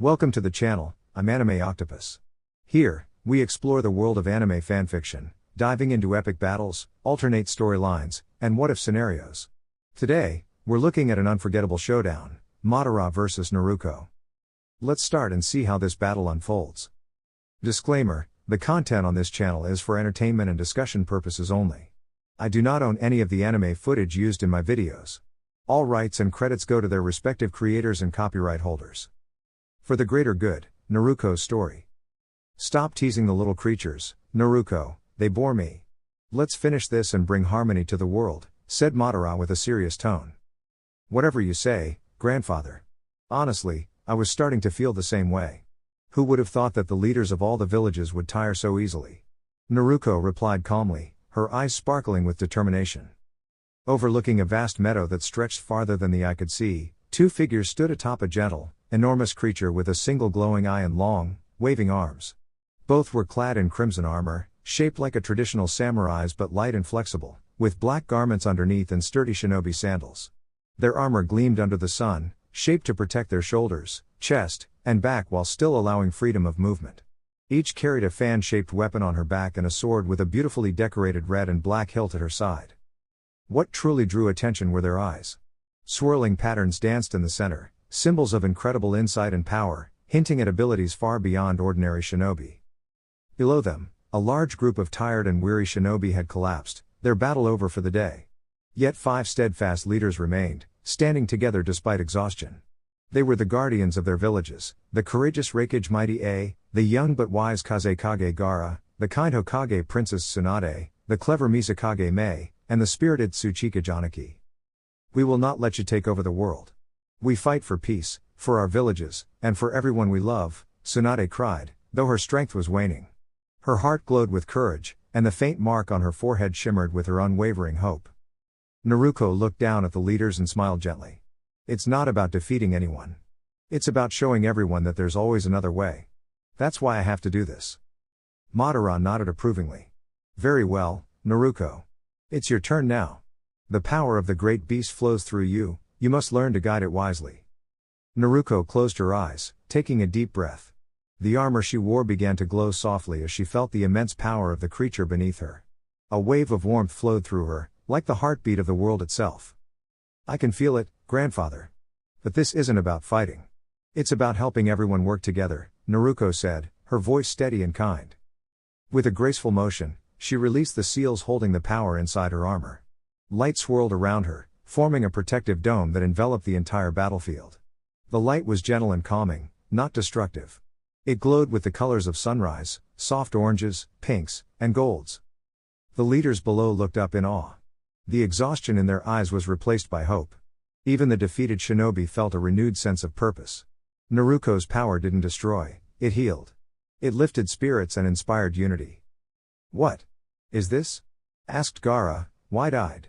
Welcome to the channel, I'm Anime Octopus. Here, we explore the world of anime fanfiction, diving into epic battles, alternate storylines, and what-if scenarios. Today, we're looking at an unforgettable showdown, Madara vs Naruko. Let's start and see how this battle unfolds. Disclaimer, the content on this channel is for entertainment and discussion purposes only. I do not own any of the anime footage used in my videos. All rights and credits go to their respective creators and copyright holders. For the greater good, Naruko's story. Stop teasing the little creatures, Naruko, they bore me. Let's finish this and bring harmony to the world, said Madara with a serious tone. Whatever you say, grandfather. Honestly, I was starting to feel the same way. Who would have thought that the leaders of all the villages would tire so easily? Naruko replied calmly, her eyes sparkling with determination. Overlooking a vast meadow that stretched farther than the eye could see, two figures stood atop a gentle, enormous creature with a single glowing eye and long, waving arms. Both were clad in crimson armor, shaped like a traditional samurai's but light and flexible, with black garments underneath and sturdy shinobi sandals. Their armor gleamed under the sun, shaped to protect their shoulders, chest, and back while still allowing freedom of movement. Each carried a fan-shaped weapon on her back and a sword with a beautifully decorated red and black hilt at her side. What truly drew attention were their eyes. Swirling patterns danced in the center, symbols of incredible insight and power, hinting at abilities far beyond ordinary shinobi. Below them, a large group of tired and weary shinobi had collapsed, their battle over for the day. Yet 5 steadfast leaders remained, standing together despite exhaustion. They were the guardians of their villages, the courageous Raikage Mighty A, the young but wise Kazekage Gaara, the kind Hokage Princess Tsunade, the clever Misakage Mei, and the spirited Tsuchika Janaki. We will not let you take over the world. We fight for peace, for our villages, and for everyone we love, Tsunade cried, though her strength was waning. Her heart glowed with courage, and the faint mark on her forehead shimmered with her unwavering hope. Naruko looked down at the leaders and smiled gently. It's not about defeating anyone. It's about showing everyone that there's always another way. That's why I have to do this. Madara nodded approvingly. Very well, Naruko. It's your turn now. The power of the great beast flows through you, you must learn to guide it wisely. Naruko closed her eyes, taking a deep breath. The armor she wore began to glow softly as she felt the immense power of the creature beneath her. A wave of warmth flowed through her, like the heartbeat of the world itself. I can feel it, grandfather. But this isn't about fighting. It's about helping everyone work together, Naruko said, her voice steady and kind. With a graceful motion, she released the seals holding the power inside her armor. Light swirled around her, forming a protective dome that enveloped the entire battlefield. The light was gentle and calming, not destructive. It glowed with the colors of sunrise, soft oranges, pinks, and golds. The leaders below looked up in awe. The exhaustion in their eyes was replaced by hope. Even the defeated shinobi felt a renewed sense of purpose. Naruko's power didn't destroy, it healed. It lifted spirits and inspired unity. What is this? Asked Gaara, wide-eyed.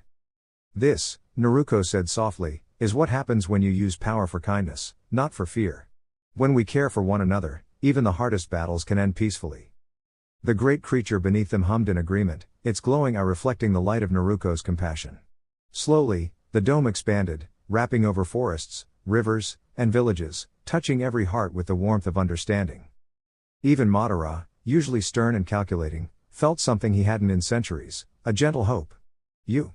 This, Naruko said softly, is what happens when you use power for kindness, not for fear. When we care for one another, even the hardest battles can end peacefully. The great creature beneath them hummed in agreement, its glowing eye reflecting the light of Naruko's compassion. Slowly, the dome expanded, wrapping over forests, rivers, and villages, touching every heart with the warmth of understanding. Even Madara, usually stern and calculating, felt something he hadn't in centuries, a gentle hope. You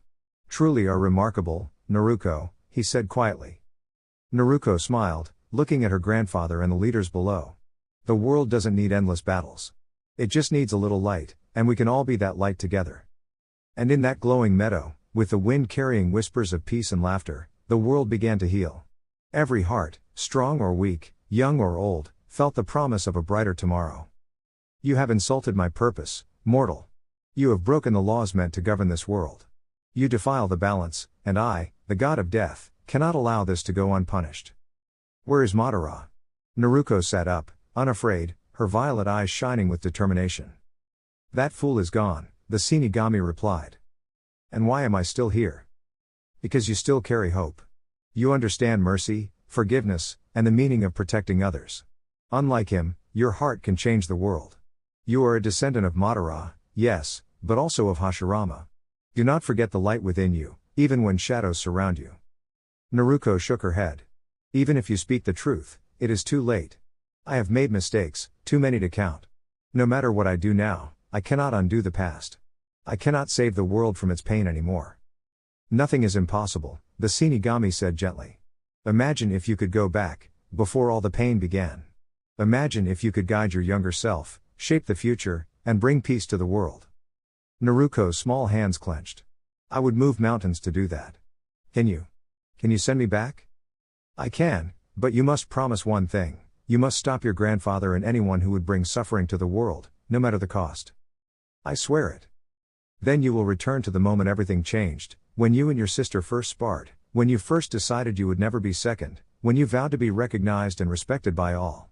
truly are remarkable, Naruko, he said quietly. Naruko smiled, looking at her grandfather and the leaders below. The world doesn't need endless battles. It just needs a little light, and we can all be that light together. And in that glowing meadow, with the wind carrying whispers of peace and laughter, the world began to heal. Every heart, strong or weak, young or old, felt the promise of a brighter tomorrow. You have insulted my purpose, mortal. You have broken the laws meant to govern this world. You defile the balance, and I, the god of death, cannot allow this to go unpunished. Where is Madara? Naruko sat up, unafraid, her violet eyes shining with determination. That fool is gone, the Shinigami replied. And why am I still here? Because you still carry hope. You understand mercy, forgiveness, and the meaning of protecting others. Unlike him, your heart can change the world. You are a descendant of Madara, yes, but also of Hashirama. Do not forget the light within you, even when shadows surround you. Naruko shook her head. Even if you speak the truth, it is too late. I have made mistakes, too many to count. No matter what I do now, I cannot undo the past. I cannot save the world from its pain anymore. Nothing is impossible, the Shinigami said gently. Imagine if you could go back, before all the pain began. Imagine if you could guide your younger self, shape the future, and bring peace to the world. Naruko's small hands clenched. I would move mountains to do that. Can you? Can you send me back? I can, but you must promise one thing. You must stop your grandfather and anyone who would bring suffering to the world, no matter the cost. I swear it. Then you will return to the moment everything changed, when you and your sister first sparred, when you first decided you would never be second, when you vowed to be recognized and respected by all.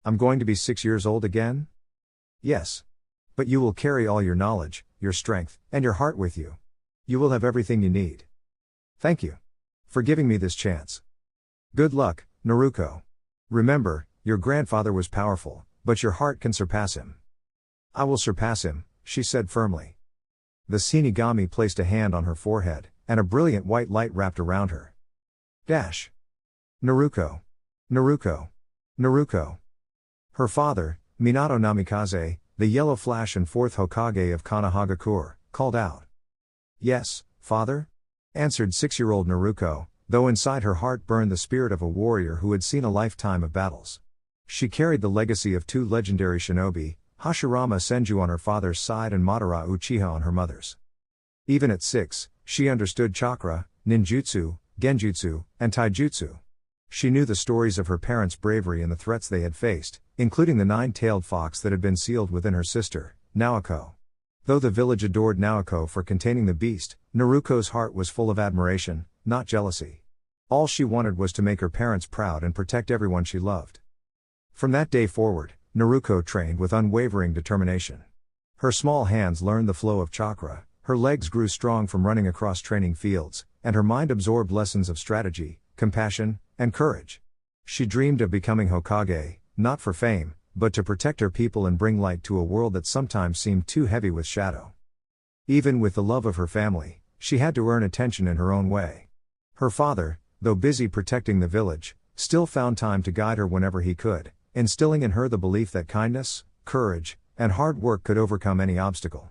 I'm going to be 6 years old again? Yes. But you will carry all your knowledge, your strength, and your heart with you. You will have everything you need. Thank you for giving me this chance. Good luck, Naruko. Remember, your grandfather was powerful, but your heart can surpass him. I will surpass him, she said firmly. The Shinigami placed a hand on her forehead, and a brilliant white light wrapped around her. Dash. Naruko. Naruko. Naruko. Her father, Minato Namikaze, the Yellow Flash and fourth Hokage of Konohagakure, called out. Yes, father? Answered 6-year-old Naruko, though inside her heart burned the spirit of a warrior who had seen a lifetime of battles. She carried the legacy of 2 legendary shinobi, Hashirama Senju on her father's side and Madara Uchiha on her mother's. Even at 6, she understood chakra, ninjutsu, genjutsu, and taijutsu. She knew the stories of her parents' bravery and the threats they had faced, including the 9-tailed fox that had been sealed within her sister, Naoko. Though the village adored Naoko for containing the beast, Naruko's heart was full of admiration, not jealousy. All she wanted was to make her parents proud and protect everyone she loved. From that day forward, Naruko trained with unwavering determination. Her small hands learned the flow of chakra, her legs grew strong from running across training fields, and her mind absorbed lessons of strategy, compassion, and courage. She dreamed of becoming Hokage, not for fame, but to protect her people and bring light to a world that sometimes seemed too heavy with shadow. Even with the love of her family, she had to earn attention in her own way. Her father, though busy protecting the village, still found time to guide her whenever he could, instilling in her the belief that kindness, courage, and hard work could overcome any obstacle.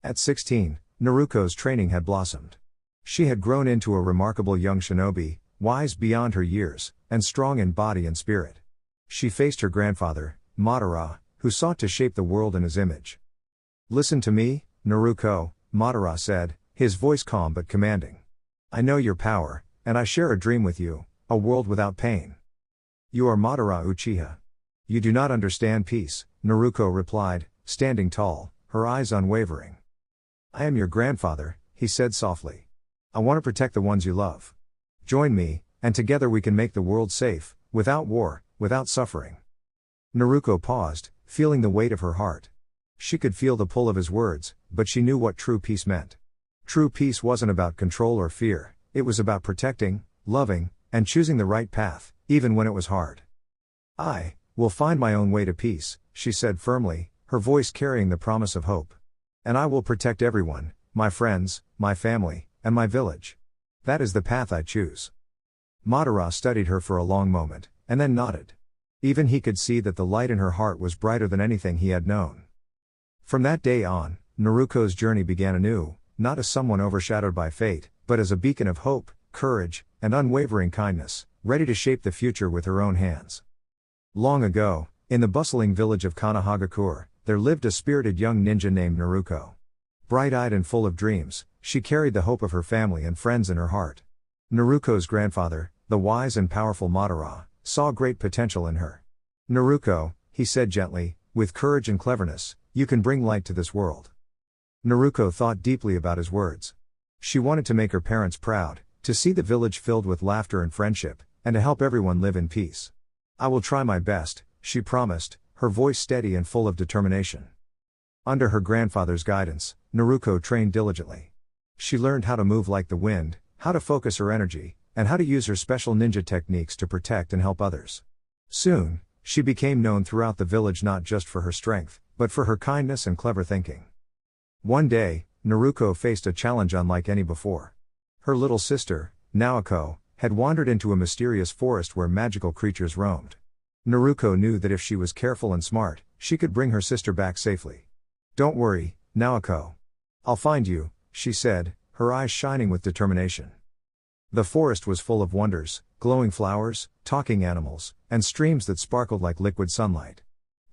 At 16, Naruko's training had blossomed. She had grown into a remarkable young shinobi, wise beyond her years, and strong in body and spirit. She faced her grandfather, Madara, who sought to shape the world in his image. Listen to me, Naruko, Madara said, his voice calm but commanding. I know your power, and I share a dream with you, a world without pain. You are Madara Uchiha. You do not understand peace, Naruko replied, standing tall, her eyes unwavering. I am your grandfather, he said softly. I want to protect the ones you love. Join me, and together we can make the world safe, without war, without suffering. Naruko paused, feeling the weight of her heart. She could feel the pull of his words, but she knew what true peace meant. True peace wasn't about control or fear, it was about protecting, loving, and choosing the right path, even when it was hard. I will find my own way to peace, she said firmly, her voice carrying the promise of hope. And I will protect everyone, my friends, my family, and my village. That is the path I choose. Madara studied her for a long moment, and then nodded. Even he could see that the light in her heart was brighter than anything he had known. From that day on, Naruko's journey began anew, not as someone overshadowed by fate, but as a beacon of hope, courage, and unwavering kindness, ready to shape the future with her own hands. Long ago, in the bustling village of Konohagakure, there lived a spirited young ninja named Naruko. Bright-eyed and full of dreams, she carried the hope of her family and friends in her heart. Naruko's grandfather, the wise and powerful Madara, saw great potential in her. Naruko, he said gently, with courage and cleverness, you can bring light to this world. Naruko thought deeply about his words. She wanted to make her parents proud, to see the village filled with laughter and friendship, and to help everyone live in peace. I will try my best, she promised, her voice steady and full of determination. Under her grandfather's guidance, Naruko trained diligently. She learned how to move like the wind, how to focus her energy, and how to use her special ninja techniques to protect and help others. Soon, she became known throughout the village not just for her strength, but for her kindness and clever thinking. One day, Naruko faced a challenge unlike any before. Her little sister, Naoko, had wandered into a mysterious forest where magical creatures roamed. Naruko knew that if she was careful and smart, she could bring her sister back safely. "Don't worry, Naoko. I'll find you," she said, her eyes shining with determination. The forest was full of wonders, glowing flowers, talking animals, and streams that sparkled like liquid sunlight.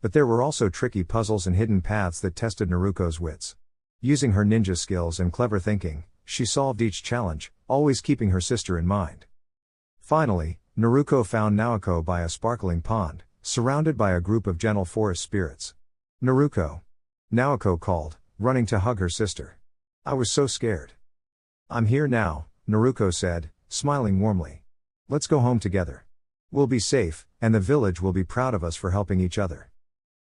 But there were also tricky puzzles and hidden paths that tested Naruko's wits. Using her ninja skills and clever thinking, she solved each challenge, always keeping her sister in mind. Finally, Naruko found Naoko by a sparkling pond, surrounded by a group of gentle forest spirits. "Naruko!" Naoko called, running to hug her sister. "I was so scared." "I'm here now," Naruko said, smiling warmly. "Let's go home together. We'll be safe, and the village will be proud of us for helping each other."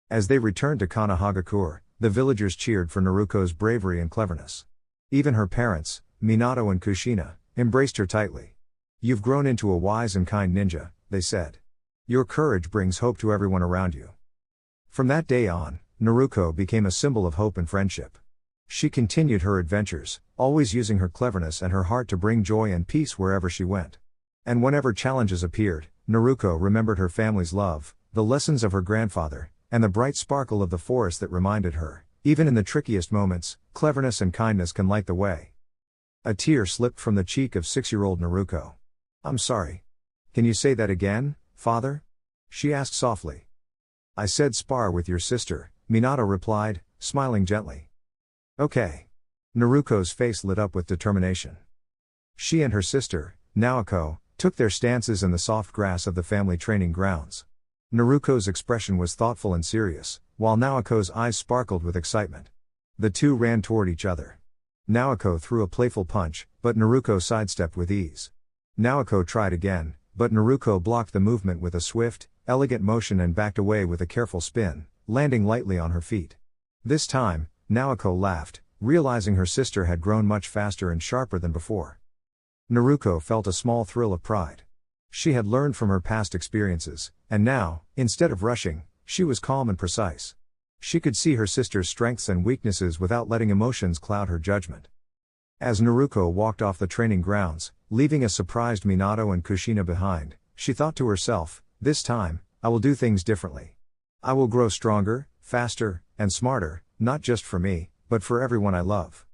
As they returned to Konohagakure, the villagers cheered for Naruko's bravery and cleverness. Even her parents, Minato and Kushina, embraced her tightly. "You've grown into a wise and kind ninja," they said. "Your courage brings hope to everyone around you." From that day on, Naruko became a symbol of hope and friendship. She continued her adventures, always using her cleverness and her heart to bring joy and peace wherever she went. And whenever challenges appeared, Naruko remembered her family's love, the lessons of her grandfather, and the bright sparkle of the forest that reminded her, even in the trickiest moments, cleverness and kindness can light the way. A tear slipped from the cheek of 6-year-old Naruko. "I'm sorry. Can you say that again, father?" she asked softly. "I said spar with your sister," Minato replied, smiling gently. "Okay." Naruko's face lit up with determination. She and her sister, Naoko, took their stances in the soft grass of the family training grounds. Naruko's expression was thoughtful and serious, while Naoko's eyes sparkled with excitement. The two ran toward each other. Naoko threw a playful punch, but Naruko sidestepped with ease. Naoko tried again, but Naruko blocked the movement with a swift, elegant motion and backed away with a careful spin, landing lightly on her feet. This time, Naoko laughed, realizing her sister had grown much faster and sharper than before. Naruko felt a small thrill of pride. She had learned from her past experiences, and now, instead of rushing, she was calm and precise. She could see her sister's strengths and weaknesses without letting emotions cloud her judgment. As Naruko walked off the training grounds, leaving a surprised Minato and Kushina behind, she thought to herself, "This time, I will do things differently. I will grow stronger, faster, and smarter, not just for me, but for everyone I love."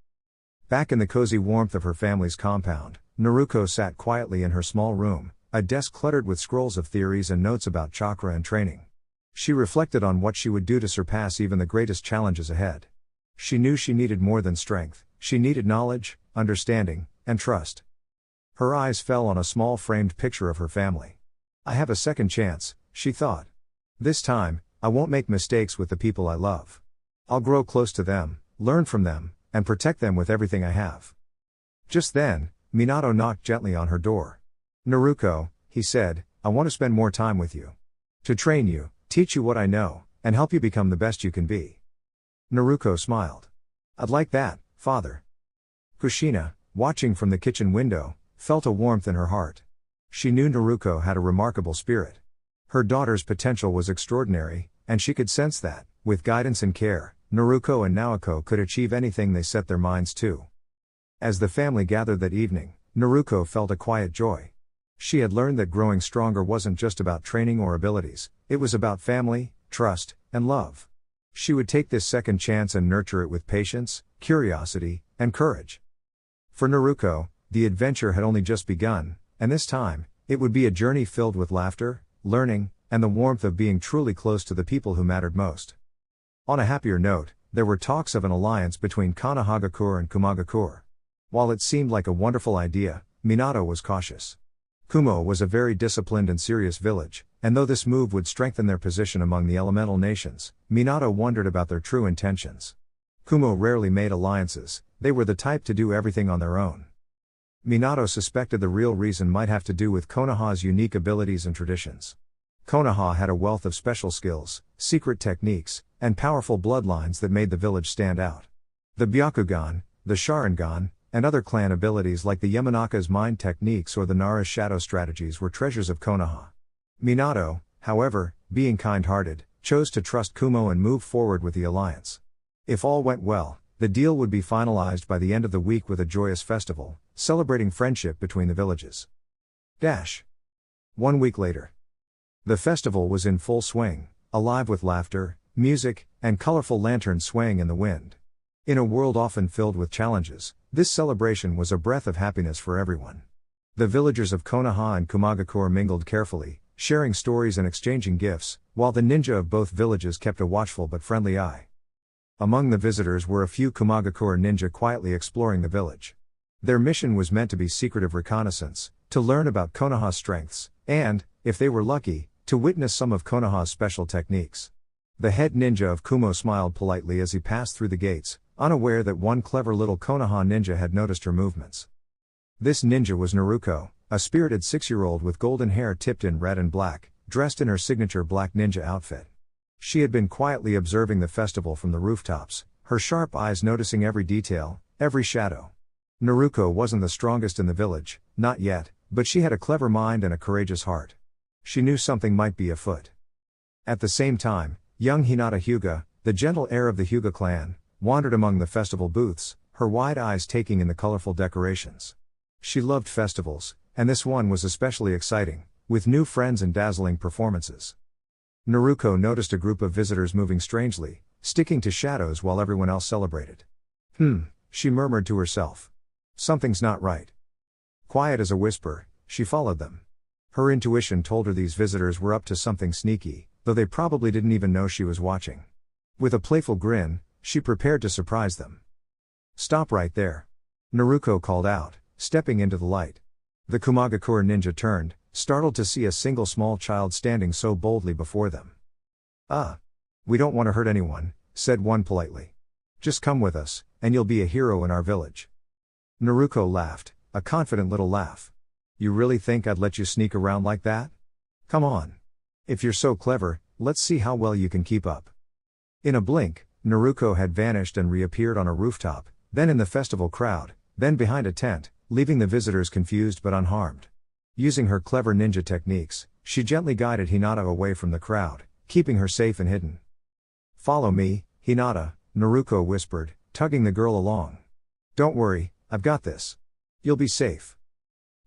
Back in the cozy warmth of her family's compound, Naruko sat quietly in her small room, a desk cluttered with scrolls of theories and notes about chakra and training. She reflected on what she would do to surpass even the greatest challenges ahead. She knew she needed more than strength, she needed knowledge, understanding, and trust. Her eyes fell on a small framed picture of her family. "I have a second chance," she thought. "This time, I won't make mistakes with the people I love. I'll grow close to them, learn from them, and protect them with everything I have." Just then, Minato knocked gently on her door. "Naruko," he said, "I want to spend more time with you. To train you, teach you what I know, and help you become the best you can be." Naruko smiled. "I'd like that, father." Kushina, watching from the kitchen window, felt a warmth in her heart. She knew Naruko had a remarkable spirit. Her daughter's potential was extraordinary, and she could sense that, with guidance and care, Naruko and Naoko could achieve anything they set their minds to. As the family gathered that evening, Naruko felt a quiet joy. She had learned that growing stronger wasn't just about training or abilities, it was about family, trust, and love. She would take this second chance and nurture it with patience, curiosity, and courage. For Naruko, the adventure had only just begun, and this time, it would be a journey filled with laughter, learning, and the warmth of being truly close to the people who mattered most. On a happier note, there were talks of an alliance between Konohagakure and Kumagakure. While it seemed like a wonderful idea, Minato was cautious. Kumo was a very disciplined and serious village, and though this move would strengthen their position among the elemental nations, Minato wondered about their true intentions. Kumo rarely made alliances, they were the type to do everything on their own. Minato suspected the real reason might have to do with Konoha's unique abilities and traditions. Konoha had a wealth of special skills, secret techniques, and powerful bloodlines that made the village stand out. The Byakugan, the Sharingan, and other clan abilities like the Yamanaka's mind techniques or the Nara's shadow strategies were treasures of Konoha. Minato, however, being kind-hearted, chose to trust Kumo and move forward with the alliance. If all went well, the deal would be finalized by the end of the week with a joyous festival, celebrating friendship between the villages. 1 week later. The festival was in full swing, alive with laughter, music, and colorful lanterns swaying in the wind. In a world often filled with challenges, this celebration was a breath of happiness for everyone. The villagers of Konoha and Kumagakure mingled carefully, sharing stories and exchanging gifts, while the ninja of both villages kept a watchful but friendly eye. Among the visitors were a few Kumagakure ninja quietly exploring the village. Their mission was meant to be secretive reconnaissance, to learn about Konoha's strengths, and, if they were lucky, to witness some of Konoha's special techniques. The head ninja of Kumo smiled politely as he passed through the gates, unaware that one clever little Konoha ninja had noticed her movements. This ninja was Naruko, a spirited 6-year-old with golden hair tipped in red and black, dressed in her signature black ninja outfit. She had been quietly observing the festival from the rooftops, her sharp eyes noticing every detail, every shadow. Naruko wasn't the strongest in the village, not yet, but she had a clever mind and a courageous heart. She knew something might be afoot. At the same time, young Hinata Hyuga, the gentle heir of the Hyuga clan, wandered among the festival booths, her wide eyes taking in the colorful decorations. She loved festivals, and this one was especially exciting, with new friends and dazzling performances. Naruko noticed a group of visitors moving strangely, sticking to shadows while everyone else celebrated. She murmured to herself. Something's not right. Quiet as a whisper, she followed them. Her intuition told her these visitors were up to something sneaky, though they probably didn't even know she was watching. With a playful grin, she prepared to surprise them. Stop right there. Naruko called out, stepping into the light. The Kumagakure ninja turned, startled to see a single small child standing so boldly before them. We don't want to hurt anyone, said one politely. Just come with us, and you'll be a hero in our village. Naruko laughed, a confident little laugh. You really think I'd let you sneak around like that? Come on. If you're so clever, let's see how well you can keep up. In a blink, Naruko had vanished and reappeared on a rooftop, then in the festival crowd, then behind a tent, leaving the visitors confused but unharmed. Using her clever ninja techniques, she gently guided Hinata away from the crowd, keeping her safe and hidden. Follow me, Hinata, Naruko whispered, tugging the girl along. Don't worry, I've got this. You'll be safe.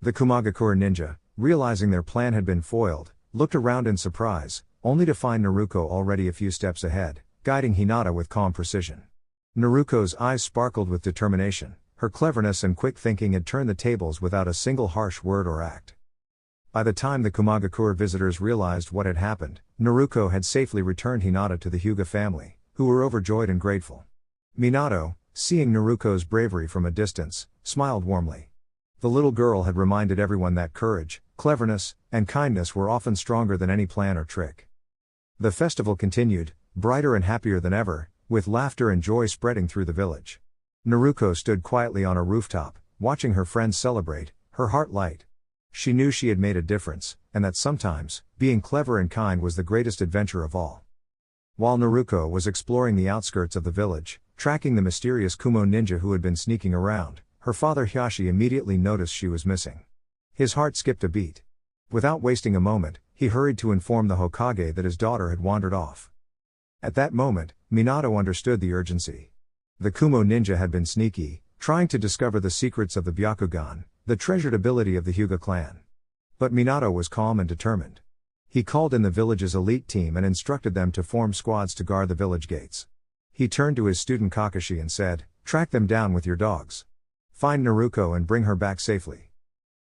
The Kumagakure ninja, realizing their plan had been foiled, looked around in surprise, only to find Naruko already a few steps ahead, guiding Hinata with calm precision. Naruko's eyes sparkled with determination, her cleverness and quick thinking had turned the tables without a single harsh word or act. By the time the Kumagakure visitors realized what had happened, Naruko had safely returned Hinata to the Hyuga family, who were overjoyed and grateful. Minato, seeing Naruko's bravery from a distance, smiled warmly. The little girl had reminded everyone that courage, cleverness, and kindness were often stronger than any plan or trick. The festival continued, brighter and happier than ever, with laughter and joy spreading through the village. Naruko stood quietly on a rooftop, watching her friends celebrate, her heart light. She knew she had made a difference, and that sometimes, being clever and kind was the greatest adventure of all. While Naruko was exploring the outskirts of the village, tracking the mysterious Kumo ninja who had been sneaking around, her father Hiashi immediately noticed she was missing. His heart skipped a beat. Without wasting a moment, he hurried to inform the Hokage that his daughter had wandered off. At that moment, Minato understood the urgency. The Kumo ninja had been sneaky, trying to discover the secrets of the Byakugan, the treasured ability of the Hyuga clan. But Minato was calm and determined. He called in the village's elite team and instructed them to form squads to guard the village gates. He turned to his student Kakashi and said, "Track them down with your dogs. Find Naruko and bring her back safely."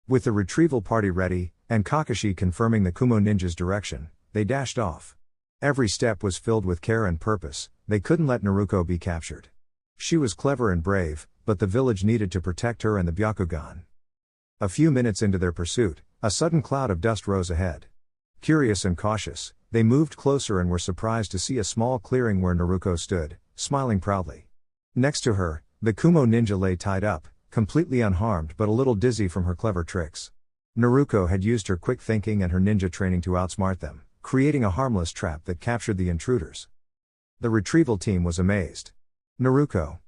With the retrieval party ready, and Kakashi confirming the Kumo ninja's direction, they dashed off. Every step was filled with care and purpose, they couldn't let Naruko be captured. She was clever and brave, but the village needed to protect her and the Byakugan. A few minutes into their pursuit, a sudden cloud of dust rose ahead. Curious and cautious, they moved closer and were surprised to see a small clearing where Naruko stood, smiling proudly. Next to her, the Kumo ninja lay tied up, completely unharmed but a little dizzy from her clever tricks. Naruko had used her quick thinking and her ninja training to outsmart them, creating a harmless trap that captured the intruders. The retrieval team was amazed. "Naruko!"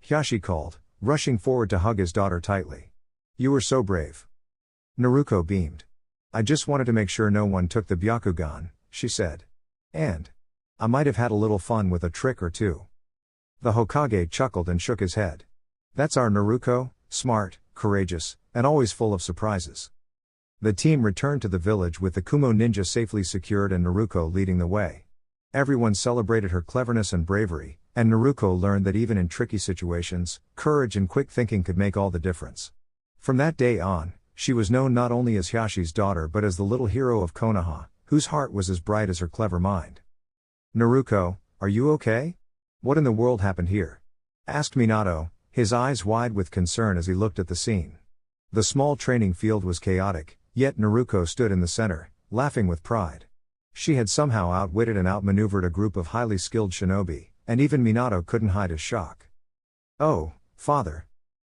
Hiashi called, rushing forward to hug his daughter tightly. "You were so brave." Naruko beamed. "I just wanted to make sure no one took the Byakugan," she said. "And I might have had a little fun with a trick or two." The Hokage chuckled and shook his head. "That's our Naruko, smart, courageous, and always full of surprises." The team returned to the village with the Kumo ninja safely secured and Naruko leading the way. Everyone celebrated her cleverness and bravery, and Naruko learned that even in tricky situations, courage and quick thinking could make all the difference. From that day on, she was known not only as Hyashi's daughter but as the little hero of Konoha, whose heart was as bright as her clever mind. "Naruko, are you okay? What in the world happened here?" asked Minato, his eyes wide with concern as he looked at the scene. The small training field was chaotic, yet Naruko stood in the center, laughing with pride. She had somehow outwitted and outmaneuvered a group of highly skilled shinobi, and even Minato couldn't hide his shock. "Oh, father.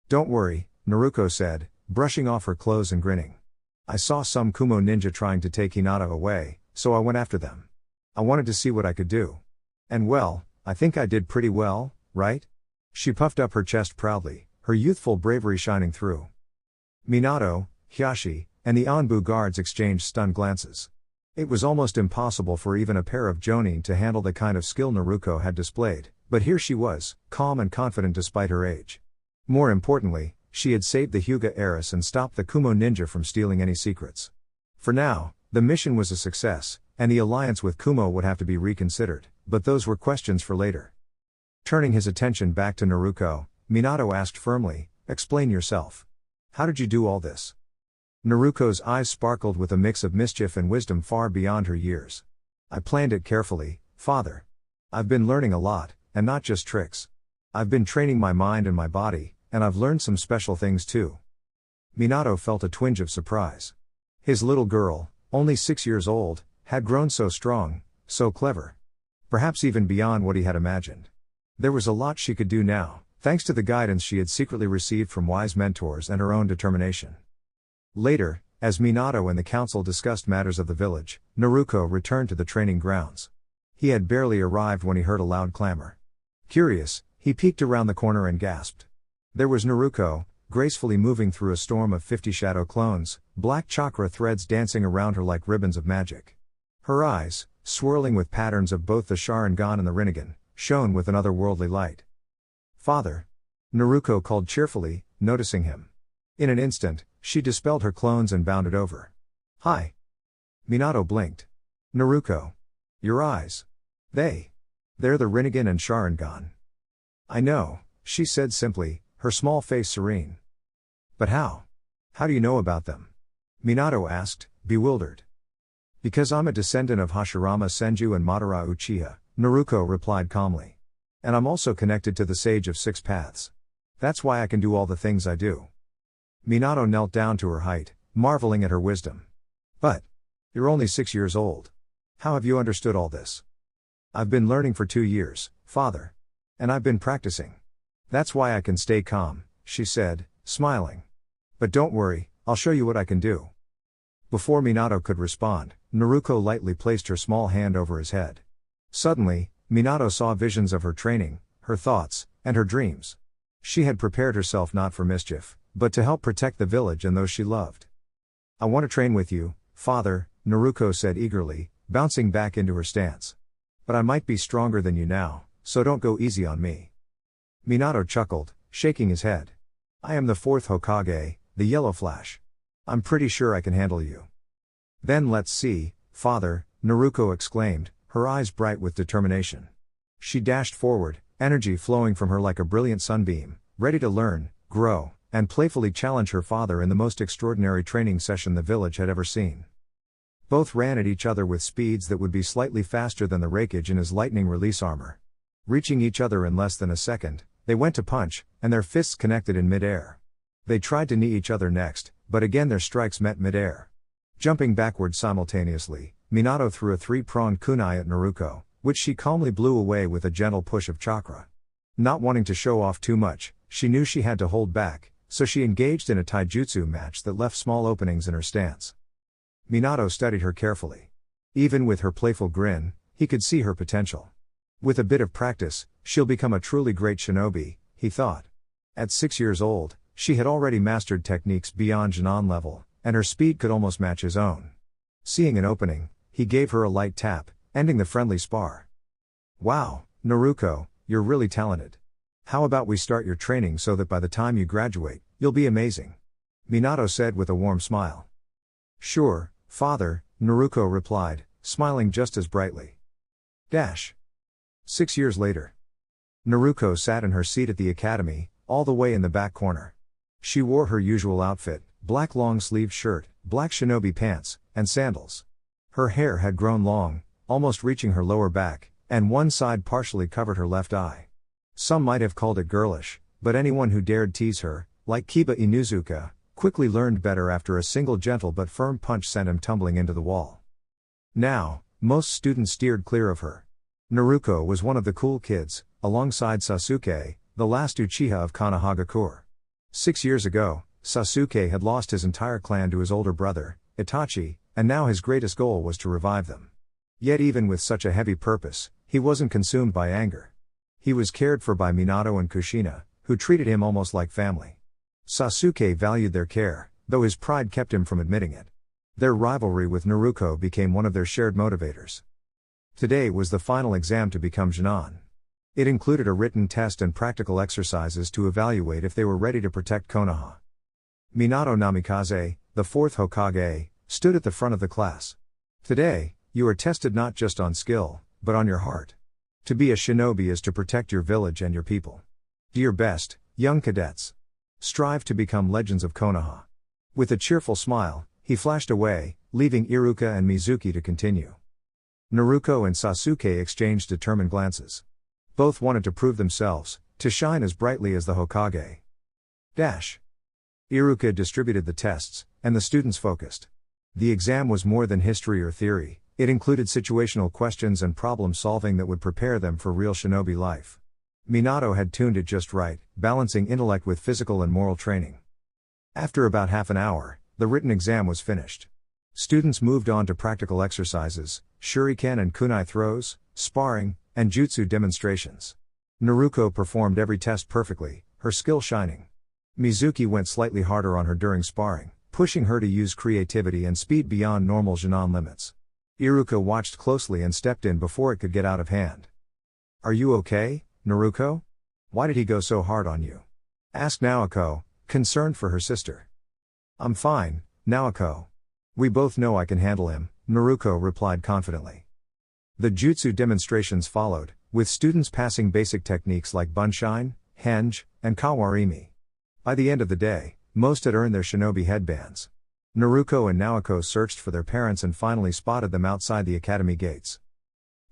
Don't worry," Naruko said, brushing off her clothes and grinning. "I saw some Kumo ninja trying to take Hinata away, so I went after them. I wanted to see what I could do. And well, I think I did pretty well, right?" She puffed up her chest proudly, her youthful bravery shining through. Minato, Hyashi, and the Anbu guards exchanged stunned glances. It was almost impossible for even a pair of jonin to handle the kind of skill Naruko had displayed, but here she was, calm and confident despite her age. More importantly, she had saved the Hyuga heiress and stopped the Kumo ninja from stealing any secrets. For now, the mission was a success, and the alliance with Kumo would have to be reconsidered, but those were questions for later. Turning his attention back to Naruko, Minato asked firmly, "Explain yourself. How did you do all this?" Naruko's eyes sparkled with a mix of mischief and wisdom far beyond her years. "I planned it carefully, father. I've been learning a lot, and not just tricks. I've been training my mind and my body, and I've learned some special things too." Minato felt a twinge of surprise. His little girl, only 6 years old, had grown so strong, so clever. Perhaps even beyond what he had imagined. There was a lot she could do now, thanks to the guidance she had secretly received from wise mentors and her own determination. Later, as Minato and the council discussed matters of the village, Naruko returned to the training grounds. He had barely arrived when he heard a loud clamor. Curious, he peeked around the corner and gasped. There was Naruko, gracefully moving through a storm of 50 shadow clones, black chakra threads dancing around her like ribbons of magic. Her eyes, swirling with patterns of both the Sharingan and the Rinnegan, shone with an otherworldly light. "Father!" Naruko called cheerfully, noticing him. In an instant, she dispelled her clones and bounded over. "Hi!" Minato blinked. "Naruko. Your eyes. They're the Rinnegan and Sharingan." "I know," she said simply, her small face serene. "But how? How do you know about them?" Minato asked, bewildered. "Because I'm a descendant of Hashirama Senju and Madara Uchiha," Naruko replied calmly. "And I'm also connected to the Sage of Six Paths. That's why I can do all the things I do." Minato knelt down to her height, marveling at her wisdom. "But you're only 6 years old. How have you understood all this?" "I've been learning for 2 years, father. And I've been practicing. That's why I can stay calm," she said, smiling. "But don't worry, I'll show you what I can do." Before Minato could respond, Naruko lightly placed her small hand over his head. Suddenly, Minato saw visions of her training, her thoughts, and her dreams. She had prepared herself not for mischief, but to help protect the village and those she loved. "I want to train with you, father," Naruko said eagerly, bouncing back into her stance. "But I might be stronger than you now, so don't go easy on me." Minato chuckled, shaking his head. "I am the 4th Hokage, the Yellow Flash. I'm pretty sure I can handle you." "Then let's see, father," Naruko exclaimed, her eyes bright with determination. She dashed forward, energy flowing from her like a brilliant sunbeam, ready to learn, grow, and playfully challenge her father in the most extraordinary training session the village had ever seen. Both ran at each other with speeds that would be slightly faster than the Raikage in his lightning release armor. Reaching each other in less than a second, they went to punch, and their fists connected in mid-air. They tried to knee each other next, but again their strikes met mid-air. Jumping backwards simultaneously, Minato threw a 3-pronged kunai at Naruko, which she calmly blew away with a gentle push of chakra. Not wanting to show off too much, she knew she had to hold back, so she engaged in a taijutsu match that left small openings in her stance. Minato studied her carefully. Even with her playful grin, he could see her potential. With a bit of practice, she'll become a truly great shinobi, he thought. At 6 years old, she had already mastered techniques beyond Janon level, and her speed could almost match his own. Seeing an opening, he gave her a light tap, ending the friendly spar. "Wow, Naruko, you're really talented. How about we start your training so that by the time you graduate, you'll be amazing," Minato said with a warm smile. Sure, father, Naruko replied, smiling just as brightly. 6 years later. Naruko sat in her seat at the academy, all the way in the back corner. She wore her usual outfit, black long-sleeved shirt, black shinobi pants, and sandals. Her hair had grown long, almost reaching her lower back, and one side partially covered her left eye. Some might have called it girlish, but anyone who dared tease her, like Kiba Inuzuka, quickly learned better after a single gentle but firm punch sent him tumbling into the wall. Now, most students steered clear of her. Naruko was one of the cool kids, alongside Sasuke, the last Uchiha of Konohagakure. 6 years ago, Sasuke had lost his entire clan to his older brother, Itachi, and now his greatest goal was to revive them. Yet even with such a heavy purpose, he wasn't consumed by anger. He was cared for by Minato and Kushina, who treated him almost like family. Sasuke valued their care, though his pride kept him from admitting it. Their rivalry with Naruko became one of their shared motivators. Today was the final exam to become Jonin. It included a written test and practical exercises to evaluate if they were ready to protect Konoha. Minato Namikaze, the fourth Hokage, stood at the front of the class. Today, you are tested not just on skill, but on your heart. To be a shinobi is to protect your village and your people. Do your best, young cadets. Strive to become legends of Konoha. With a cheerful smile, he flashed away, leaving Iruka and Mizuki to continue. Naruko and Sasuke exchanged determined glances. Both wanted to prove themselves, to shine as brightly as the Hokage. Iruka distributed the tests, and the students focused. The exam was more than history or theory, it included situational questions and problem solving that would prepare them for real shinobi life. Minato had tuned it just right, balancing intellect with physical and moral training. After about half an hour, the written exam was finished. Students moved on to practical exercises, shuriken and kunai throws, sparring, and jutsu demonstrations. Naruko performed every test perfectly, her skill shining. Mizuki went slightly harder on her during sparring, pushing her to use creativity and speed beyond normal Jonin limits. Iruka watched closely and stepped in before it could get out of hand. "Are you okay, Naruko? Why did he go so hard on you?" asked Naoko, concerned for her sister. "I'm fine, Naoko. We both know I can handle him," Naruko replied confidently. The jutsu demonstrations followed, with students passing basic techniques like bunshin, henge, and kawarimi. By the end of the day, most had earned their shinobi headbands. Naruko and Naoko searched for their parents and finally spotted them outside the academy gates.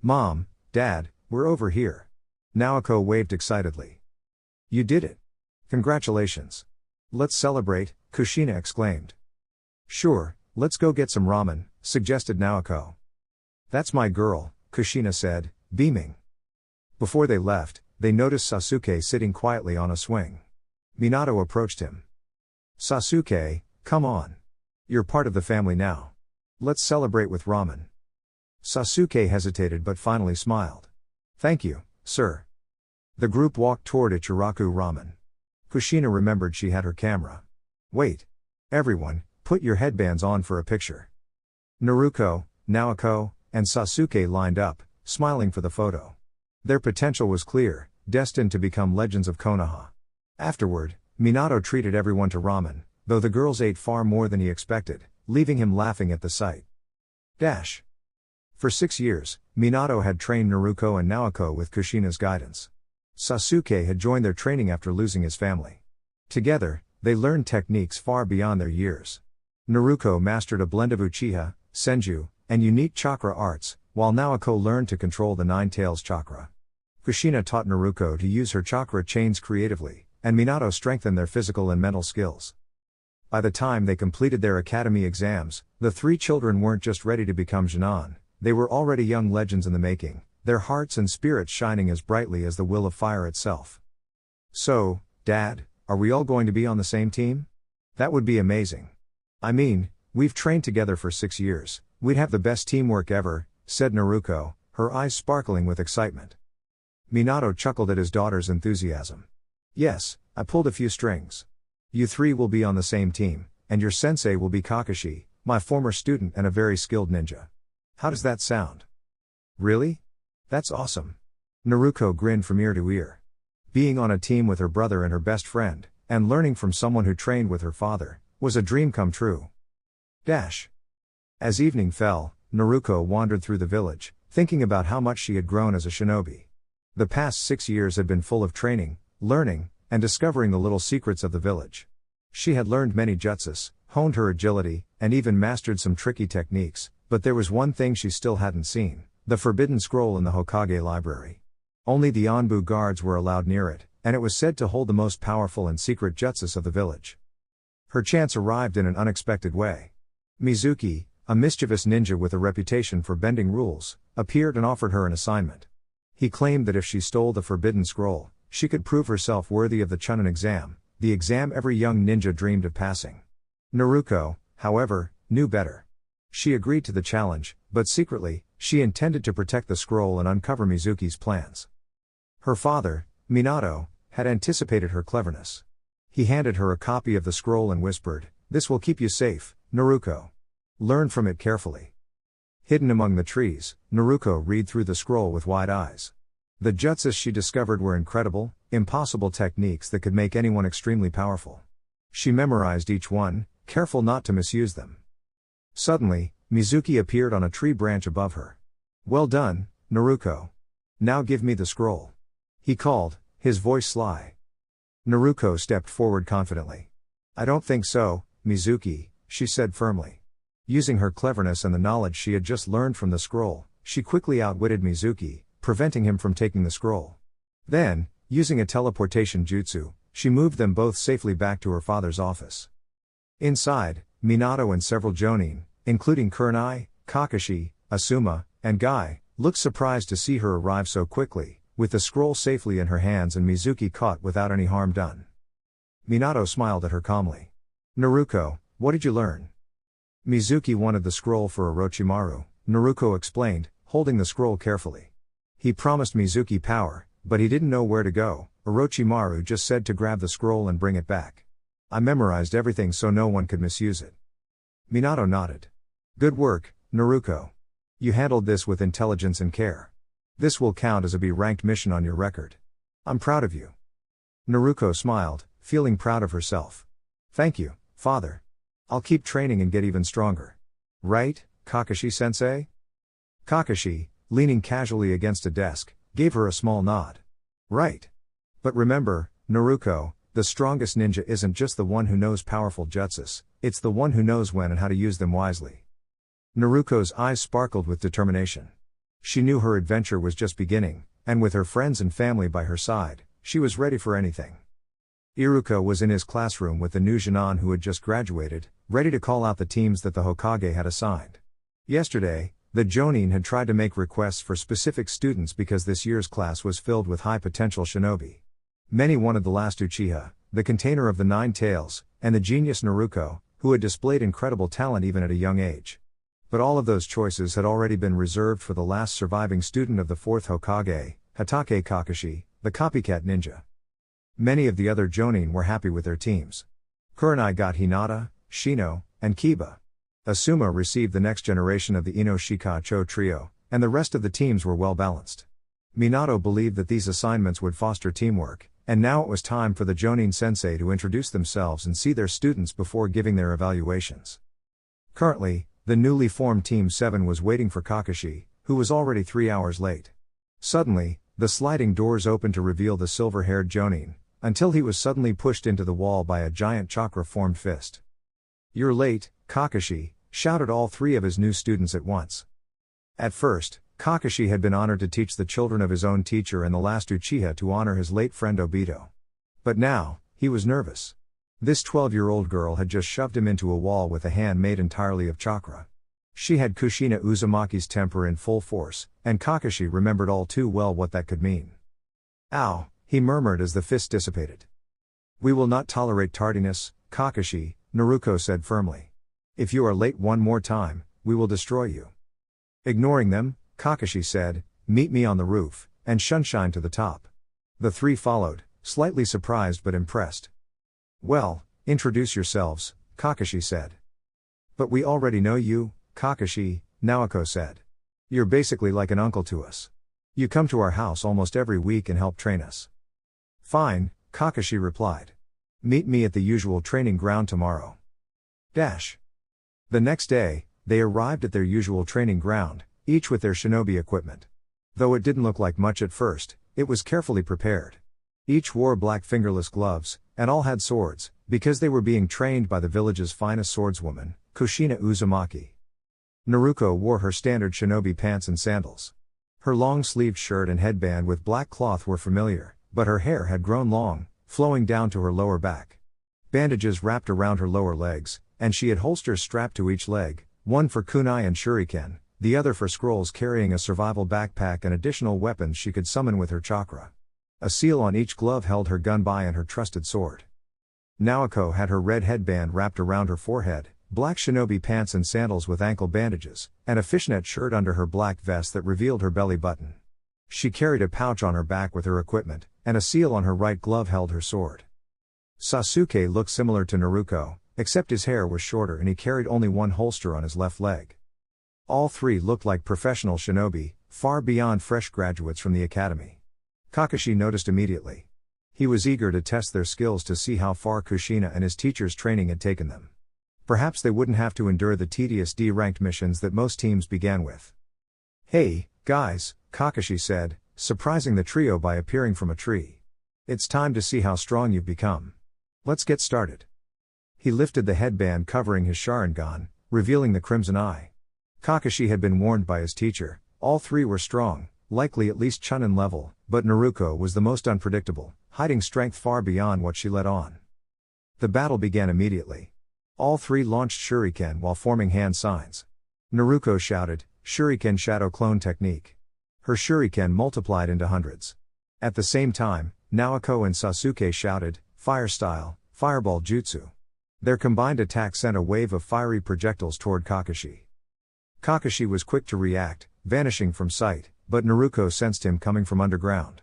"Mom, Dad, we're over here." Naoko waved excitedly. "You did it. Congratulations. Let's celebrate," Kushina exclaimed. "Sure, let's go get some ramen," suggested Naoko. "That's my girl," Kushina said, beaming. Before they left, they noticed Sasuke sitting quietly on a swing. Minato approached him. "Sasuke, come on. You're part of the family now. Let's celebrate with ramen." Sasuke hesitated but finally smiled. "Thank you, sir." The group walked toward Ichiraku Ramen. Kushina remembered she had her camera. "Wait. Everyone, put your headbands on for a picture." Naruko, Naoko, and Sasuke lined up, smiling for the photo. Their potential was clear, destined to become legends of Konoha. Afterward, Minato treated everyone to ramen, though the girls ate far more than he expected, leaving him laughing at the sight. For 6 years, Minato had trained Naruko and Naoko with Kushina's guidance. Sasuke had joined their training after losing his family. Together, they learned techniques far beyond their years. Naruko mastered a blend of Uchiha, Senju, and unique chakra arts, while Naoko learned to control the Nine Tails chakra. Kushina taught Naruko to use her chakra chains creatively, and Minato strengthened their physical and mental skills. By the time they completed their academy exams, the three children weren't just ready to become Jonin, they were already young legends in the making, their hearts and spirits shining as brightly as the will of fire itself. "So, Dad, are we all going to be on the same team? That would be amazing. I mean, we've trained together for 6 years, we'd have the best teamwork ever," said Naruko, her eyes sparkling with excitement. Minato chuckled at his daughter's enthusiasm. "Yes, I pulled a few strings. You three will be on the same team, and your sensei will be Kakashi, my former student and a very skilled ninja. How does that sound?" "Really? That's awesome." Naruko grinned from ear to ear. Being on a team with her brother and her best friend, and learning from someone who trained with her father, was a dream come true. As evening fell, Naruko wandered through the village, thinking about how much she had grown as a shinobi. The past 6 years had been full of training, learning, and discovering the little secrets of the village. She had learned many jutsus, honed her agility, and even mastered some tricky techniques, but there was one thing she still hadn't seen: the forbidden scroll in the Hokage library. Only the Anbu guards were allowed near it, and it was said to hold the most powerful and secret jutsus of the village. Her chance arrived in an unexpected way. Mizuki, a mischievous ninja with a reputation for bending rules, appeared and offered her an assignment. He claimed that if she stole the forbidden scroll, she could prove herself worthy of the Chunin exam, the exam every young ninja dreamed of passing. Naruko, however, knew better. She agreed to the challenge, but secretly, she intended to protect the scroll and uncover Mizuki's plans. Her father, Minato, had anticipated her cleverness. He handed her a copy of the scroll and whispered, "This will keep you safe, Naruko. Learn from it carefully." Hidden among the trees, Naruko read through the scroll with wide eyes. The jutsus she discovered were incredible, impossible techniques that could make anyone extremely powerful. She memorized each one, careful not to misuse them. Suddenly, Mizuki appeared on a tree branch above her. "Well done, Naruko. Now give me the scroll," he called, his voice sly. Naruko stepped forward confidently. "I don't think so, Mizuki," she said firmly. Using her cleverness and the knowledge she had just learned from the scroll, she quickly outwitted Mizuki, preventing him from taking the scroll. Then, using a teleportation jutsu, she moved them both safely back to her father's office. Inside, Minato and several jonin, including Kurenai, Kakashi, Asuma, and Guy, looked surprised to see her arrive so quickly, with the scroll safely in her hands and Mizuki caught without any harm done. Minato smiled at her calmly. "Naruko, what did you learn?" Mizuki wanted the scroll for Orochimaru, Naruko explained, holding the scroll carefully. He promised Mizuki power, but he didn't know where to go. Orochimaru just said to grab the scroll and bring it back. "I memorized everything so no one could misuse it." Minato nodded. "Good work, Naruko. You handled this with intelligence and care. This will count as a B-ranked mission on your record. I'm proud of you." Naruko smiled, feeling proud of herself. "Thank you, father. I'll keep training and get even stronger. Right, Kakashi-sensei?" Kakashi, leaning casually against a desk, gave her a small nod. "Right. But remember, Naruko, the strongest ninja isn't just the one who knows powerful jutsus, it's the one who knows when and how to use them wisely." Naruko's eyes sparkled with determination. She knew her adventure was just beginning, and with her friends and family by her side, she was ready for anything. Iruka was in his classroom with the new Genin who had just graduated, ready to call out the teams that the Hokage had assigned. Yesterday, the Jonin had tried to make requests for specific students because this year's class was filled with high-potential shinobi. Many wanted the last Uchiha, the container of the 9 tails, and the genius Naruko, who had displayed incredible talent even at a young age. But all of those choices had already been reserved for the last surviving student of the 4th Hokage, Hatake Kakashi, the copycat ninja. Many of the other Jonin were happy with their teams. Kurenai got Hinata, Shino, and Kiba. Asuma received the next generation of the Ino Shikacho trio, and the rest of the teams were well balanced. Minato believed that these assignments would foster teamwork, and now it was time for the Jonin sensei to introduce themselves and see their students before giving their evaluations. Currently, the newly formed Team 7 was waiting for Kakashi, who was already 3 hours late. Suddenly, the sliding doors opened to reveal the silver-haired Jonin, until he was suddenly pushed into the wall by a giant chakra-formed fist. "You're late, Kakashi," shouted all 3 of his new students at once. At first, Kakashi had been honored to teach the children of his own teacher and the last Uchiha to honor his late friend Obito. But now, he was nervous. This 12-year-old girl had just shoved him into a wall with a hand made entirely of chakra. She had Kushina Uzumaki's temper in full force, and Kakashi remembered all too well what that could mean. "Ow," he murmured as the fist dissipated. "We will not tolerate tardiness, Kakashi," Naruko said firmly. "If you are late one more time, we will destroy you." Ignoring them, Kakashi said, "Meet me on the roof, and shunshine to the top." The 3 followed, slightly surprised but impressed. "Well, introduce yourselves," Kakashi said. "But we already know you, Kakashi," Naoko said. "You're basically like an uncle to us. You come to our house almost every week and help train us." "Fine," Kakashi replied. "Meet me at the usual training ground tomorrow." The next day, they arrived at their usual training ground, each with their shinobi equipment. Though it didn't look like much at first, it was carefully prepared. Each wore black fingerless gloves, and all had swords, because they were being trained by the village's finest swordswoman, Kushina Uzumaki. Naruko wore her standard shinobi pants and sandals. Her long-sleeved shirt and headband with black cloth were familiar, but her hair had grown long, flowing down to her lower back. Bandages wrapped around her lower legs, and she had holsters strapped to each leg, one for kunai and shuriken, the other for scrolls carrying a survival backpack and additional weapons she could summon with her chakra. A seal on each glove held her gunbai and her trusted sword. Naoko had her red headband wrapped around her forehead, black shinobi pants and sandals with ankle bandages, and a fishnet shirt under her black vest that revealed her belly button. She carried a pouch on her back with her equipment, and a seal on her right glove held her sword. Sasuke looked similar to Naruko, except his hair was shorter and he carried only one holster on his left leg. All three looked like professional shinobi, far beyond fresh graduates from the academy. Kakashi noticed immediately. He was eager to test their skills to see how far Kushina and his teacher's training had taken them. Perhaps they wouldn't have to endure the tedious D-ranked missions that most teams began with. "Hey, guys," Kakashi said, surprising the trio by appearing from a tree. "It's time to see how strong you've become. Let's get started." He lifted the headband covering his Sharingan, revealing the crimson eye. Kakashi had been warned by his teacher, all three were strong, likely at least Chunin level, but Naruko was the most unpredictable, hiding strength far beyond what she let on. The battle began immediately. All three launched shuriken while forming hand signs. Naruko shouted, "Shuriken Shadow Clone Technique." Her shuriken multiplied into hundreds. At the same time, Naoko and Sasuke shouted, "Fire Style, Fireball Jutsu." Their combined attack sent a wave of fiery projectiles toward Kakashi. Kakashi was quick to react, vanishing from sight, but Naruko sensed him coming from underground.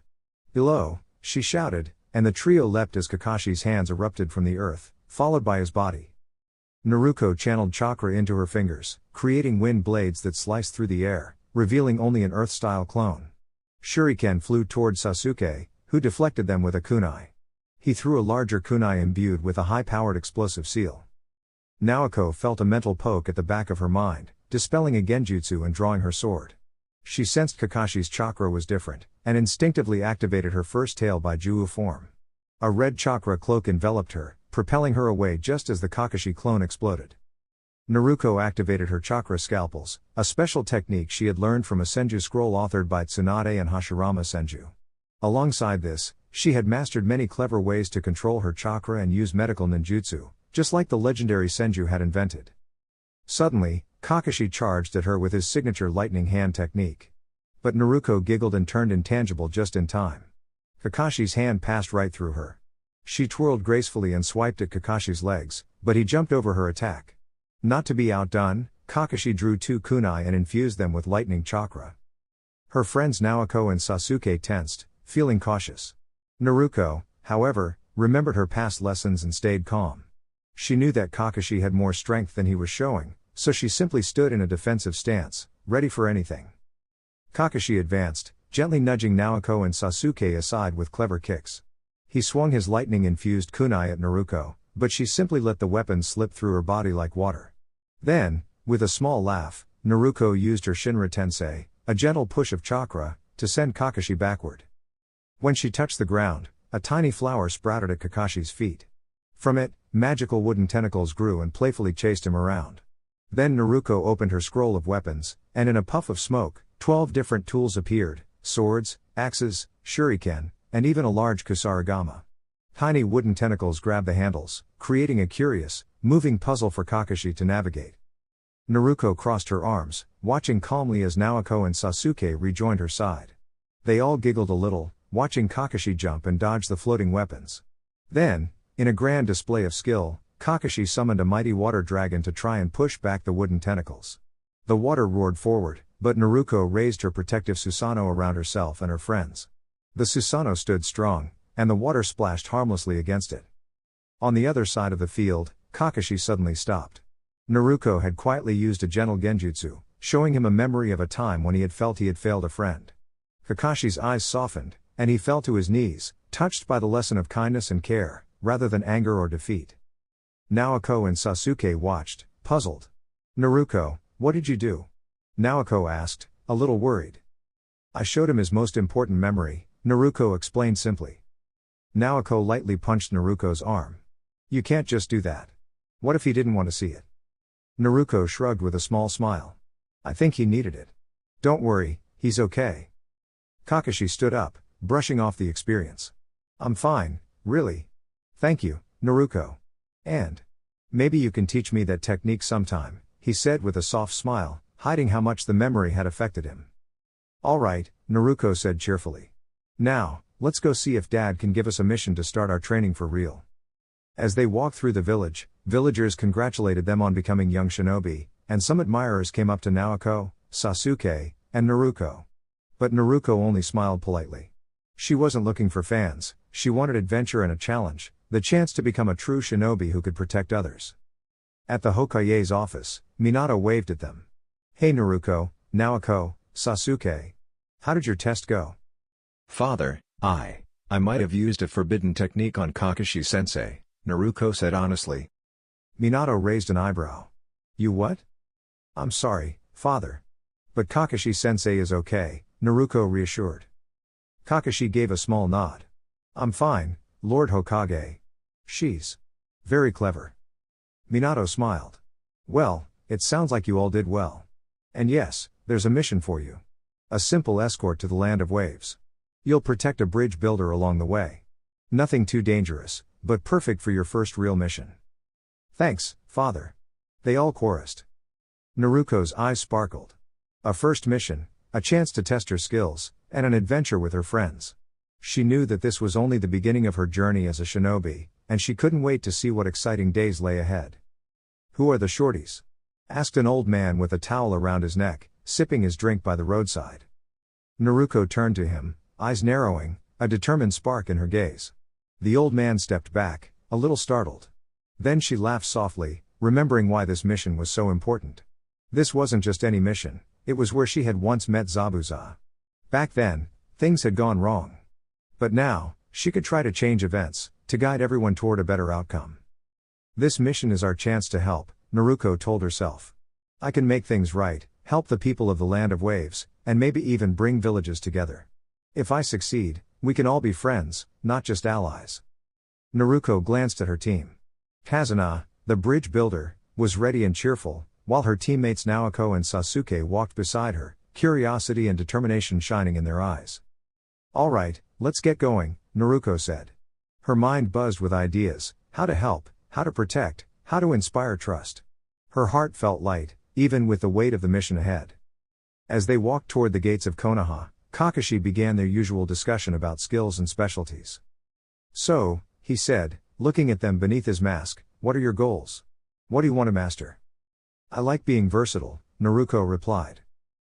"Below," she shouted, and the trio leapt as Kakashi's hands erupted from the earth, followed by his body. Naruko channeled chakra into her fingers, creating wind blades that sliced through the air, revealing only an earth-style clone. Shuriken flew toward Sasuke, who deflected them with a kunai. He threw a larger kunai imbued with a high-powered explosive seal. Naoko felt a mental poke at the back of her mind, dispelling a genjutsu and drawing her sword. She sensed Kakashi's chakra was different, and instinctively activated her first tail by Juu form. A red chakra cloak enveloped her, propelling her away just as the Kakashi clone exploded. Naruko activated her chakra scalpels, a special technique she had learned from a Senju scroll authored by Tsunade and Hashirama Senju. Alongside this, she had mastered many clever ways to control her chakra and use medical ninjutsu, just like the legendary Senju had invented. Suddenly, Kakashi charged at her with his signature lightning hand technique. But Naruko giggled and turned intangible just in time. Kakashi's hand passed right through her. She twirled gracefully and swiped at Kakashi's legs, but he jumped over her attack. Not to be outdone, Kakashi drew two kunai and infused them with lightning chakra. Her friends Naoko and Sasuke tensed, feeling cautious. Naruko, however, remembered her past lessons and stayed calm. She knew that Kakashi had more strength than he was showing, so she simply stood in a defensive stance, ready for anything. Kakashi advanced, gently nudging Naoko and Sasuke aside with clever kicks. He swung his lightning-infused kunai at Naruko, but she simply let the weapon slip through her body like water. Then, with a small laugh, Naruko used her Shinra Tensei, a gentle push of chakra, to send Kakashi backward. When she touched the ground, a tiny flower sprouted at Kakashi's feet. From it, magical wooden tentacles grew and playfully chased him around. Then Naruko opened her scroll of weapons, and in a puff of smoke, 12 different tools appeared: swords, axes, shuriken, and even a large kusarigama. Tiny wooden tentacles grabbed the handles, creating a curious, moving puzzle for Kakashi to navigate. Naruko crossed her arms, watching calmly as Naoko and Sasuke rejoined her side. They all giggled a little, watching Kakashi jump and dodge the floating weapons. Then, in a grand display of skill, Kakashi summoned a mighty water dragon to try and push back the wooden tentacles. The water roared forward, but Naruko raised her protective Susanoo around herself and her friends. The Susanoo stood strong, and the water splashed harmlessly against it. On the other side of the field, Kakashi suddenly stopped. Naruko had quietly used a gentle genjutsu, showing him a memory of a time when he had felt he had failed a friend. Kakashi's eyes softened, and he fell to his knees, touched by the lesson of kindness and care, rather than anger or defeat. Naoko and Sasuke watched, puzzled. Naruko, What did you do? Naoko asked, a little worried. I showed him his most important memory, Naruko explained simply. Naoko lightly punched Naruko's arm. You can't just do that. What if he didn't want to see it? Naruko shrugged with a small smile. I think he needed it. Don't worry, he's okay. Kakashi stood up, brushing off the experience. I'm fine, really. Thank you, Naruko. And maybe you can teach me that technique sometime, he said with a soft smile, hiding how much the memory had affected him. All right, Naruko said cheerfully. Now, let's go see if Dad can give us a mission to start our training for real. As they walked through the village, villagers congratulated them on becoming young shinobi, and some admirers came up to Naoko, Sasuke, and Naruko. But Naruko only smiled politely. She wasn't looking for fans, she wanted adventure and a challenge, the chance to become a true shinobi who could protect others. At the Hokage's office, Minato waved at them. Hey Naruko, Naoko, Sasuke. How did your test go? Father, I might have used a forbidden technique on Kakashi-sensei, Naruko said honestly. Minato raised an eyebrow. You what? I'm sorry, father. But Kakashi-sensei is okay, Naruko reassured. Kakashi gave a small nod. I'm fine, Lord Hokage. She's very clever. Minato smiled. Well, it sounds like you all did well. And yes, there's a mission for you. A simple escort to the Land of Waves. You'll protect a bridge builder along the way. Nothing too dangerous, but perfect for your first real mission. Thanks, father. They all chorused. Naruko's eyes sparkled. A first mission, a chance to test her skills, and an adventure with her friends. She knew that this was only the beginning of her journey as a shinobi, and she couldn't wait to see what exciting days lay ahead. Who are the shorties? Asked an old man with a towel around his neck, sipping his drink by the roadside. Naruko turned to him, eyes narrowing, a determined spark in her gaze. The old man stepped back, a little startled. Then she laughed softly, remembering why this mission was so important. This wasn't just any mission, it was where she had once met Zabuza. Back then, things had gone wrong. But now, she could try to change events, to guide everyone toward a better outcome. This mission is our chance to help, Naruko told herself. I can make things right, help the people of the Land of Waves, and maybe even bring villages together. If I succeed, we can all be friends, not just allies. Naruko glanced at her team. Kazuna, the bridge builder, was ready and cheerful, while her teammates Naoko and Sasuke walked beside her, curiosity and determination shining in their eyes. All right, let's get going, Naruko said. Her mind buzzed with ideas, how to help, how to protect, how to inspire trust. Her heart felt light, even with the weight of the mission ahead. As they walked toward the gates of Konoha, Kakashi began their usual discussion about skills and specialties. So, he said, looking at them beneath his mask, what are your goals? What do you want to master? I like being versatile, Naruko replied.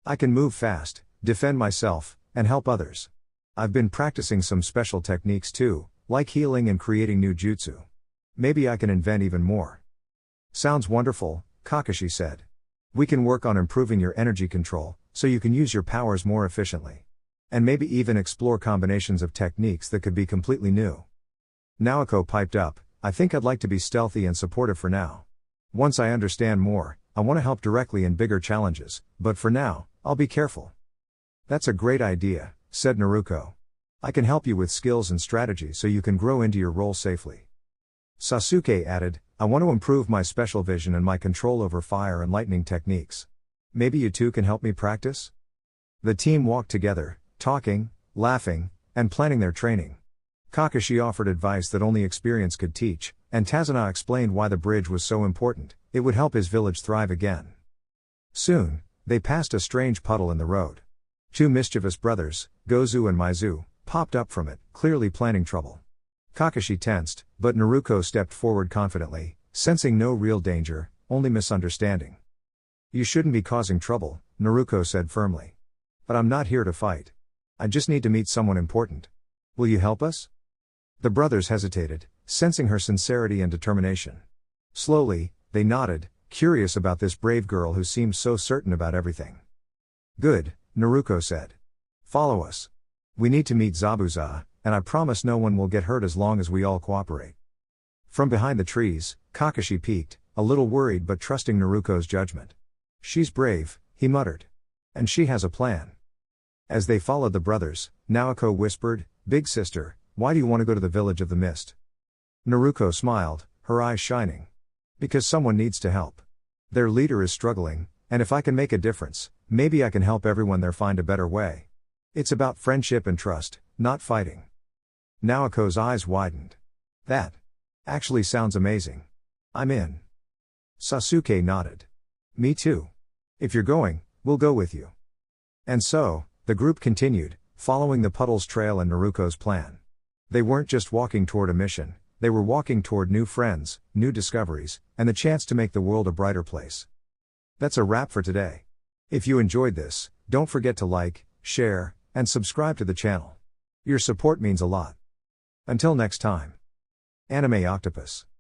I can move fast, defend myself, and help others. I've been practicing some special techniques too, like healing and creating new jutsu. Maybe I can invent even more. Sounds wonderful, Kakashi said. We can work on improving your energy control, so you can use your powers more efficiently. And maybe even explore combinations of techniques that could be completely new. Naoko piped up, I think I'd like to be stealthy and supportive for now. Once I understand more, I want to help directly in bigger challenges, but for now, I'll be careful. That's a great idea, said Naruko. I can help you with skills and strategy so you can grow into your role safely. Sasuke added, I want to improve my special vision and my control over fire and lightning techniques. Maybe you two can help me practice? The team walked together, talking, laughing, and planning their training. Kakashi offered advice that only experience could teach, and Tazuna explained why the bridge was so important, it would help his village thrive again. Soon, they passed a strange puddle in the road. Two mischievous brothers, Gozu and Maizu, popped up from it, clearly planning trouble. Kakashi tensed, but Naruko stepped forward confidently, sensing no real danger, only misunderstanding. You shouldn't be causing trouble, Naruko said firmly. But I'm not here to fight. I just need to meet someone important. Will you help us? The brothers hesitated, sensing her sincerity and determination. Slowly, they nodded, curious about this brave girl who seemed so certain about everything. Good, Naruko said. Follow us. We need to meet Zabuza, and I promise no one will get hurt as long as we all cooperate. From behind the trees, Kakashi peeked, a little worried but trusting Naruko's judgment. She's brave, he muttered. And she has a plan. As they followed the brothers, Naoko whispered, "Big sister, why do you want to go to the village of the mist?" Naruko smiled, her eyes shining. "Because someone needs to help. Their leader is struggling, and if I can make a difference, maybe I can help everyone there find a better way. It's about friendship and trust, not fighting." Naoko's eyes widened. "That actually sounds amazing. I'm in." Sasuke nodded. "Me too. If you're going, we'll go with you." And so, the group continued, following the Puddles Trail and Naruko's plan. They weren't just walking toward a mission, they were walking toward new friends, new discoveries, and the chance to make the world a brighter place. That's a wrap for today. If you enjoyed this, don't forget to like, share, and subscribe to the channel. Your support means a lot. Until next time. Anime Octopus.